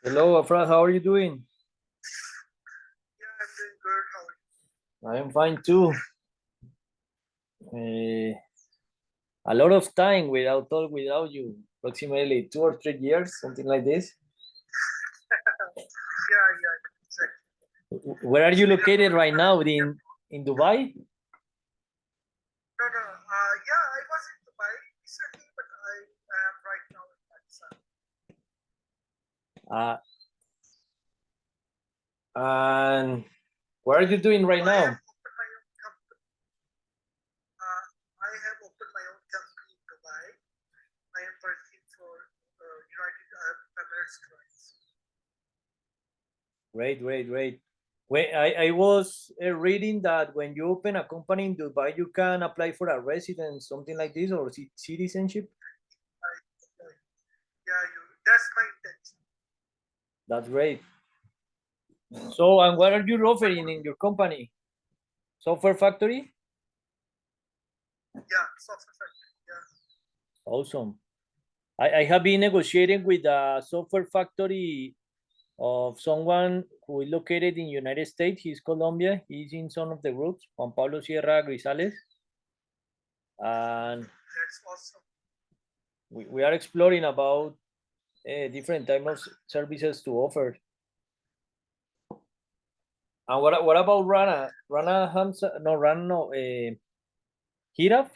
Hello, Afraz, how are you doing? Yeah, I'm doing good. How are you? I am fine too. A lot of time without talk without you, approximately 2 or 3 years, something like this. Yeah, yeah, exactly. Where are It's you been a located long right time. now? In Dubai? No, no. Yeah, I was in Dubai recently, but I am right now in Pakistan. Uh, and what are you doing So right I have now? opened my own company. Uh, I have opened my own company in Dubai. I am working for United Arab Emirates clients. Great, great, great. I was reading that when you open a company in Dubai, you can apply for a residence, something like this, or citizenship. I, yeah, that's my intention. That's great. So, and what are you offering in your company? Software factory? Yeah, software factory. Yeah. Awesome. I have been negotiating with a software factory of someone who is located in United States. He's Colombia. He's in some of the groups, Juan Pablo Sierra Grisales. And That's awesome. we are exploring about different types of services to offer. And what about Rana? Rana Hamza? No, Rana, no. Hiraf?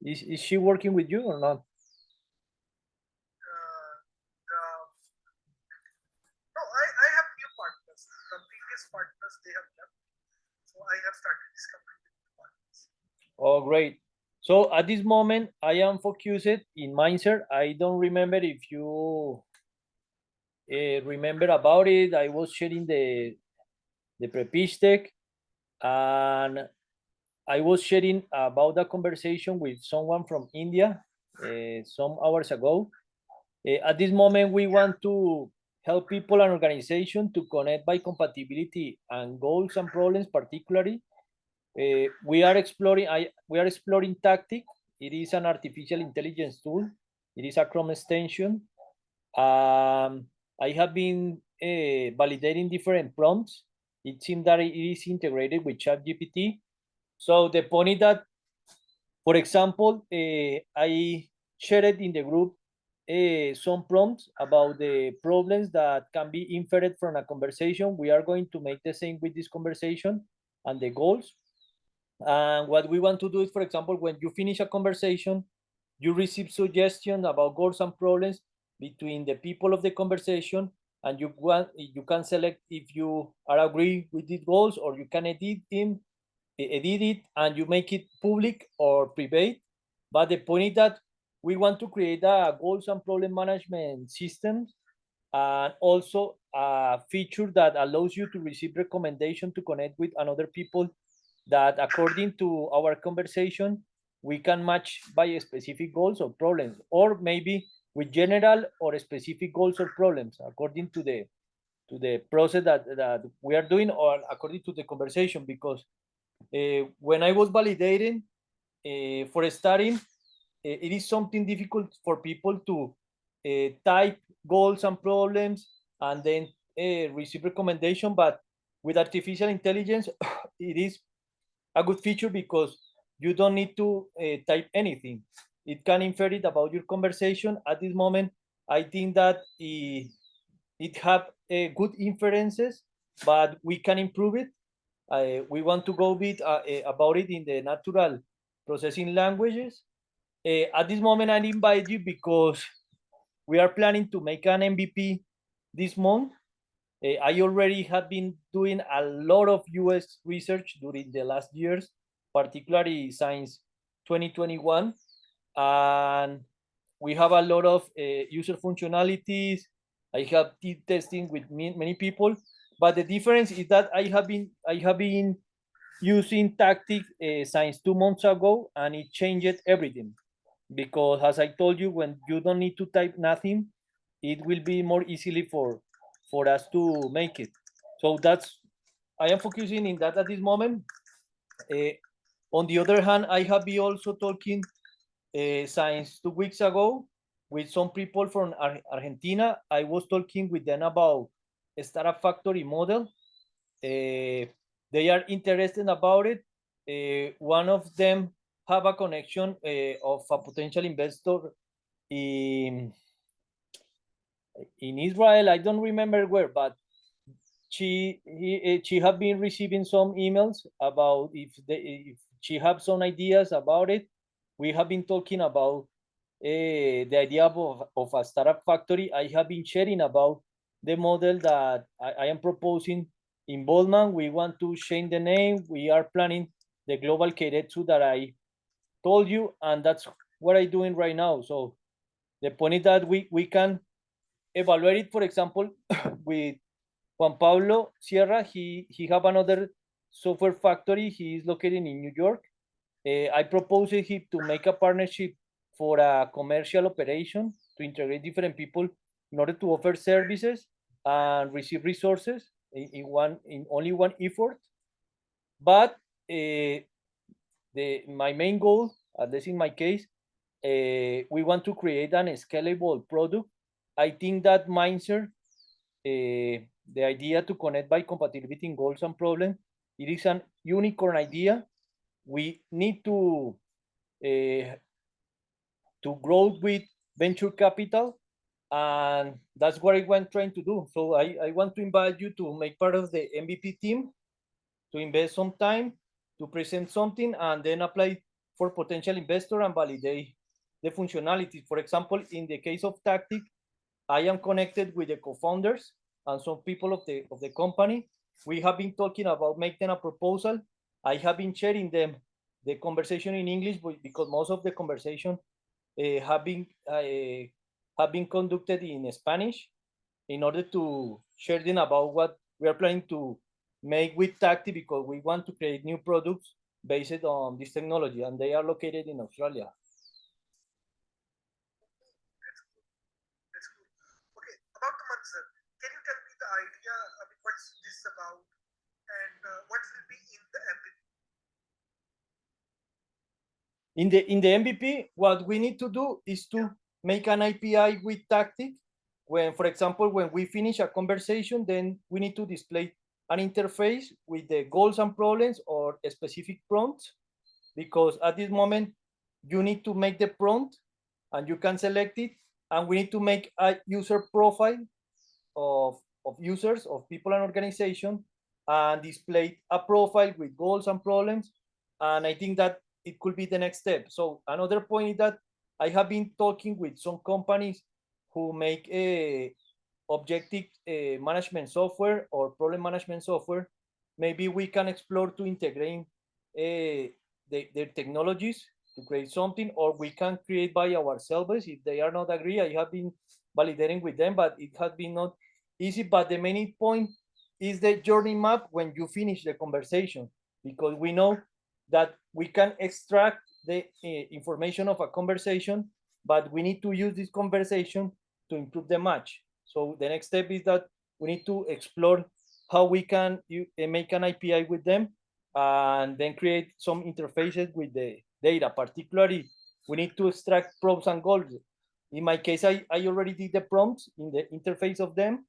Is she working with you or not? The No, I have new partners. The previous partners they have left, so I have started this company with new partners. Oh, great. So at this moment, I am focused in Minnzer. I don't remember if you remember about it. I was sharing the pre-pitch deck, and I was sharing about a conversation with someone from India some hours ago. At this moment, we Yeah, want to help people and organizations to connect by compatibility and goals and problems, particularly. We are exploring Tactiq. It is an artificial intelligence tool. It is a Chrome extension. I have been validating different prompts. It seems that it is integrated with ChatGPT. So the point is that, for example, I shared in the group some prompts about the problems that can be inferred from a conversation. We are going to make the same with this conversation and the goals. And what we want to do is, for example, when you finish a conversation, you receive suggestions about goals and problems between the people of the conversation, and you can select if you are agree with these goals, or you can edit it, and you make it public or private. But the point is that we want to create a goals and problem management system, and also a feature that allows you to receive recommendation to connect with another people that, according to our conversation, we can match by specific goals or problems, or maybe with general or specific goals or problems according to the process that we are doing, or according to the conversation. Because when I was validating for starting, it is something difficult for people to type goals and problems and then receive recommendation. But with artificial intelligence, it is a good feature because you don't need to type anything. It can infer it about your conversation. At this moment, I think that it have good inferences, but we can improve it. We want to go bit about it in the natural processing languages. At this moment, I invite you because we are planning to make an MVP this month. I already have been doing a lot of US research during the last years, particularly since 2021. And we have a lot of user functionalities. I have testing with many people, but the difference is that I have been using Tactic since 2 months ago, and it changed everything. Because, as I told you, when you don't need to type nothing, it will be more easily for us to make it. So that's I am focusing in that at this moment. Uh, on the other hand, I have been also talking since 2 weeks ago with some people from Argentina. I was talking with them about a startup factory model. They are interested about it. One of them have a connection of a potential investor in Israel. I don't remember where, but she have been receiving some emails about if she have some ideas about it. We have been talking about the idea of a startup factory. I have been sharing about the model that I am proposing in Boldman. We want to change the name. We are planning the global Keiretsu that I told you, and that's what I'm doing right now. So the point is that we can evaluate it, for example, with Juan Pablo Sierra. He have another software factory. He is located in New York. I proposed him to make a partnership for a commercial operation to integrate different people in order to offer services and receive resources in only one effort. But my main goal, at least in my case, we want to create an scalable product. I think that Minnzer, the idea to connect by compatibility in goals and problems, it is an unicorn idea. We need to grow with venture capital, and that's what I want trying to do. So I want to invite you to make part of the MVP team, to invest some time, to present something, and then apply for potential investor and validate the functionality. For example, in the case of Tactiq, I am connected with the co-founders and some people of the company. We have been talking about making a proposal. I have been sharing them the conversation in English because most of the conversation have been conducted in Spanish in order to share them about what we are planning to make with Tacti, because we want to create new products based on this technology, and they are located in Australia. That's cool. Okay, about the Minnzer, can you tell me the idea? I mean, what's this about, and what will be in the MVP? In the MVP, what we need to do is to make an API with Tactic. When, for example, when we finish a conversation, then we need to display an interface with the goals and problems or specific prompts, because at this moment you need to make the prompt and you can select it, and we need to make a user profile of users, of people and organization, and display a profile with goals and problems. And I think that it could be the next step. So another point is that I have been talking with some companies who make a objective management software or problem management software. Maybe we can explore to integrate their technologies to create something, or we can create by ourselves if they are not agree. I have been validating with them, but it has been not easy. But the main point is the journey map when you finish the conversation, because we know that we can extract the information of a conversation, but we need to use this conversation to improve the match. So the next step is that we need to explore how we can make an API with them, and then create some interfaces with the data. Particularly, we need to extract prompts and goals. In my case, I already did the prompts in the interface of them,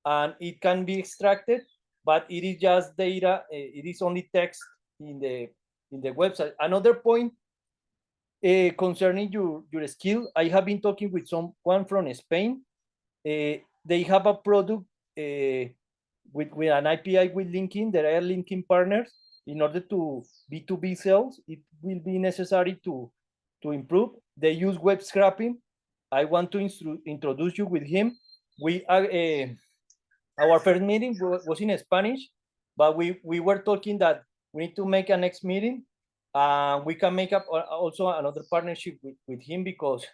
and it can be extracted, but it is just data. It is only text in the website. Another point concerning your skill, I have been talking with someone from Spain. They have a product with an API with LinkedIn. There are LinkedIn partners. In order to B2B sales, it will be necessary to improve. They use web scraping. I want to introduce you with him. We are our first meeting was in Spanish, but we were talking that we need to make a next meeting. We can make up also another partnership with him, because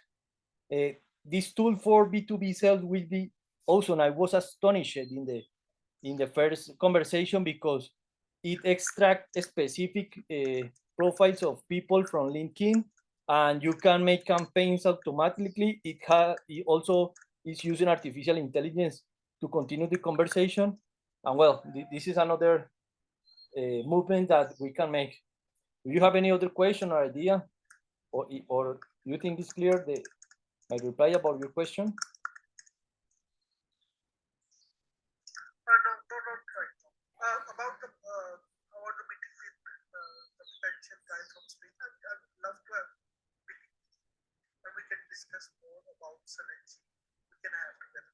this tool for B2B sales will be awesome. I was astonished in the first conversation, because it extracts specific profiles of people from LinkedIn, and you can make campaigns automatically. It also is using artificial intelligence to continue the conversation. And well, this is another movement that we can make. Do you have any other question or idea, or you think it's clear? My reply about your question? No, not right now. About the meeting with the potential guys from Spain, I would love to have meeting and we can discuss more about synergy we can have together.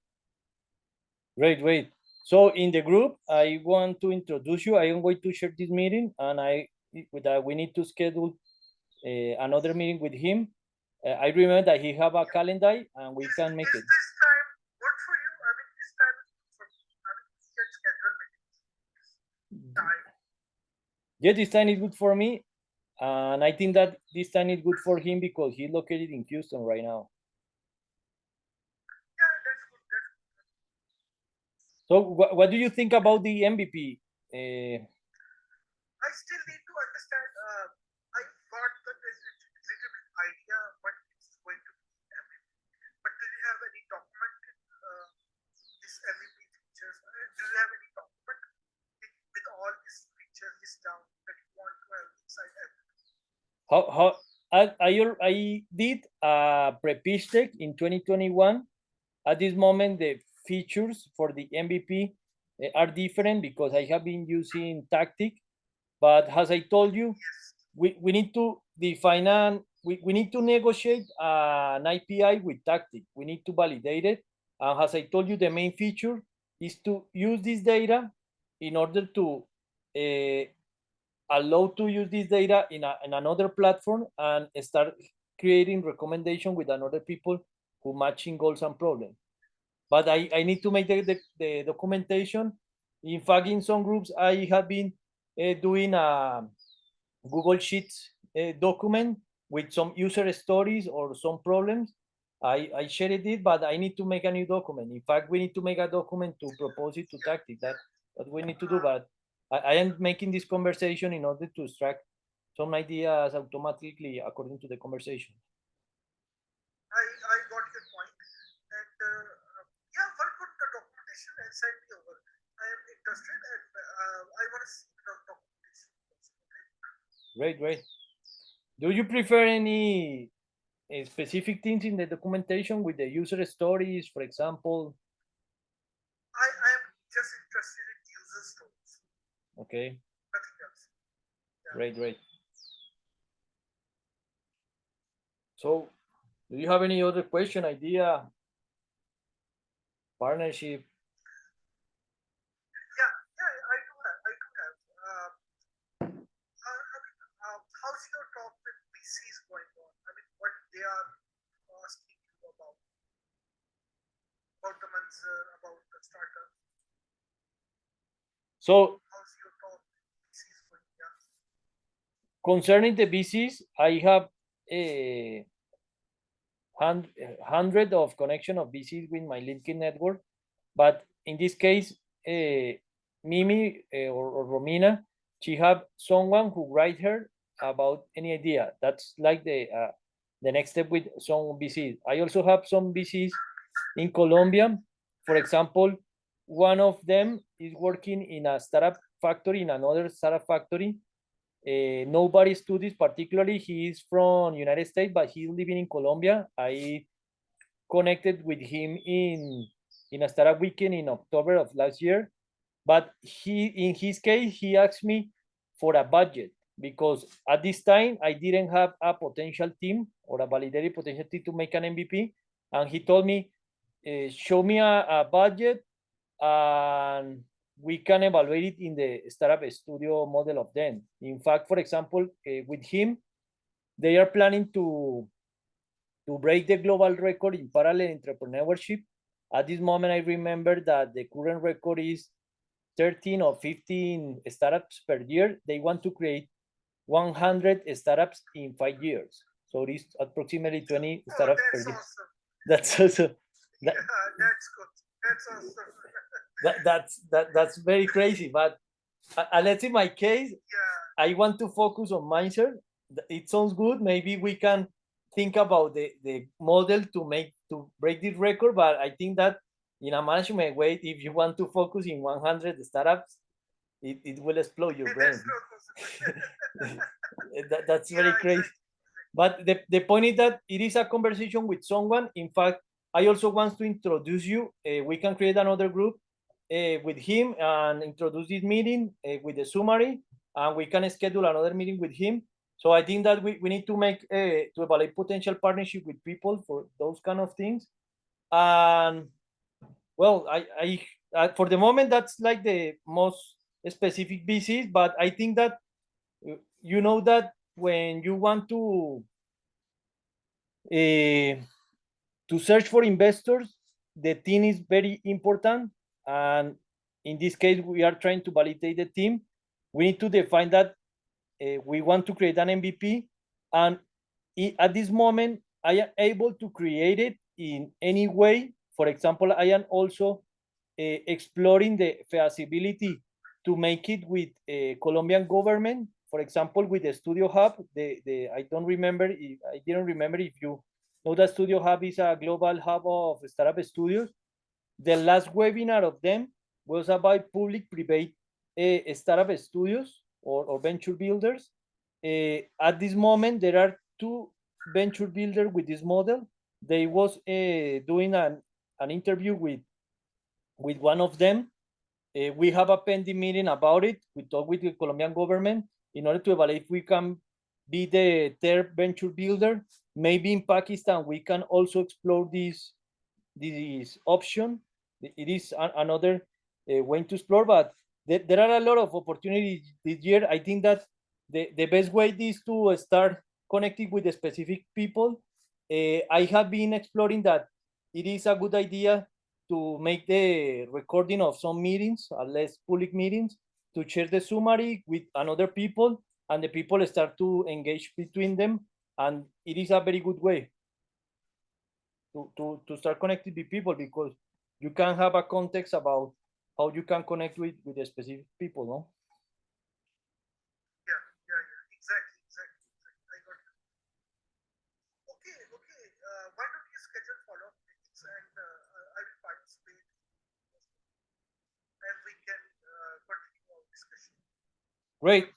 Great. So in the group, I want to introduce you. I am going to share this meeting, and we need to schedule another meeting with him. I remember that he have a calendar, and we can make it. This time good for you? I mean, this time is good for me. I mean, we can schedule meetings. Time. Yeah, this time is good for me, and I think that this time is good for him because he's located in Houston right now. Yeah, that's good. That's good. So, what do you think about the MVP? I still need to understand. I got the little bit idea what it's going to be MVP. But do you have any document this MVP features? Do you have any document with all these features list down that you want to have inside MVP? How I did a pre-pitch deck in 2021. At this moment, the features for the MVP are different because I have been using Tactiq. But as I told you, Yes. we need to define we need to negotiate an API with Tactiq. We need to validate it. And as I told you, the main feature is to use this data in order to allow to use this data in another platform and start creating recommendation with another people who matching goals and problems. But I need to make the documentation. In fact, in some groups, I have been doing a Google Sheets document with some user stories or some problems. I shared it, but I need to make a new document. In fact, we need to make a document to propose it to Tactic. That we need to do. But I am making this conversation in order to extract some ideas automatically according to the conversation. I got your point. And yeah, work on the documentation and send me over. I am interested and I want to see the documentation. Great. Do you prefer any specific things in the documentation with the user stories, for example? I am just interested in user stories. Okay. Nothing else. Yeah. Great. So, do you have any other question, idea, partnership? Yeah, I do have. How's your talk with VCs going on? I mean, what they are asking you about the Minnzer, about the startup. So, How's your talk with VCs going? Yeah. concerning the VCs, I have a hundred of connection of VCs with my LinkedIn network, but in this case, Mimi or Romina, she have someone who write her about any idea. That's like the next step with some VCs. I also have some VCs in Colombia. For example, one of them is working in a startup factory, in another startup factory. Nobody studies particularly. He is from United States, but he's living in Colombia. I connected with him in a startup weekend in October of last year. But in his case, he asked me for a budget because at this time I didn't have a potential team or a validated potential team to make an MVP. And he told me, show me a budget and we can evaluate it in the startup studio model of them. In fact, for example, with him, they are planning to break the global record in parallel entrepreneurship. At this moment, I remember that the current record is 13 or 15 startups per year. They want to create 100 startups in 5 years. So it is approximately 20 startups per year. Awesome. That's also that, yeah, that's good. That's awesome. That's very crazy. But let's in my case, yeah, I want to focus on Minnzer. It sounds good. Maybe we can think about the model to break this record. But I think that in a management way, if you want to focus in 100 startups, it will explode your brain. That's That's very crazy. But the point is that it is a conversation with someone. In fact, I also want to introduce you. We can create another group with him and introduce this meeting with the summary, and we can schedule another meeting with him. So I think that we need to make to evaluate potential partnership with people for those kind of things. And well, for the moment that's like the most specific VCs, but I think that you know that when you want to search for investors, the team is very important. And in this case, we are trying to validate the team. We need to define that we want to create an MVP. And at this moment, I am able to create it in any way. For example, I am also exploring the feasibility to make it with Colombian government. For example, with the Studio Hub, I didn't remember if you know that Studio Hub is a global hub of startup studios. The last webinar of them was about public-private startup studios or venture builders. At this moment, there are two venture builders with this model. They was doing an interview with one of them. We have a pending meeting about it. We talk with the Colombian government in order to evaluate if we can be the third venture builder. Maybe in Pakistan, we can also explore this option. It is another way to explore, but there are a lot of opportunities this year. I think that the best way is to start connecting with the specific people. I have been exploring that it is a good idea to make the recording of some meetings, less public meetings, to share the summary with another people, and the people start to engage between them, and it is a very good way to start connecting with people, because you can have a context about how you can connect with the specific people, no? Yeah, exactly. I got it. Okay. Why don't you schedule follow-up meetings and I will participate and we can continue our discussion. Great,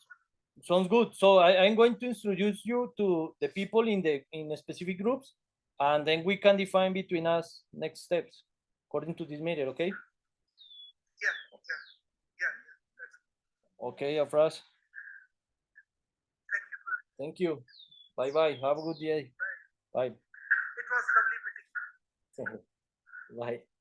sounds good. So I'm going to introduce you to the people in the specific groups, and then we can define between us next steps according to this meeting. Okay. Yeah. Okay, Afraz. Thank you. Thank you. Bye bye. Have a good day. Bye. It was lovely meeting. Bye.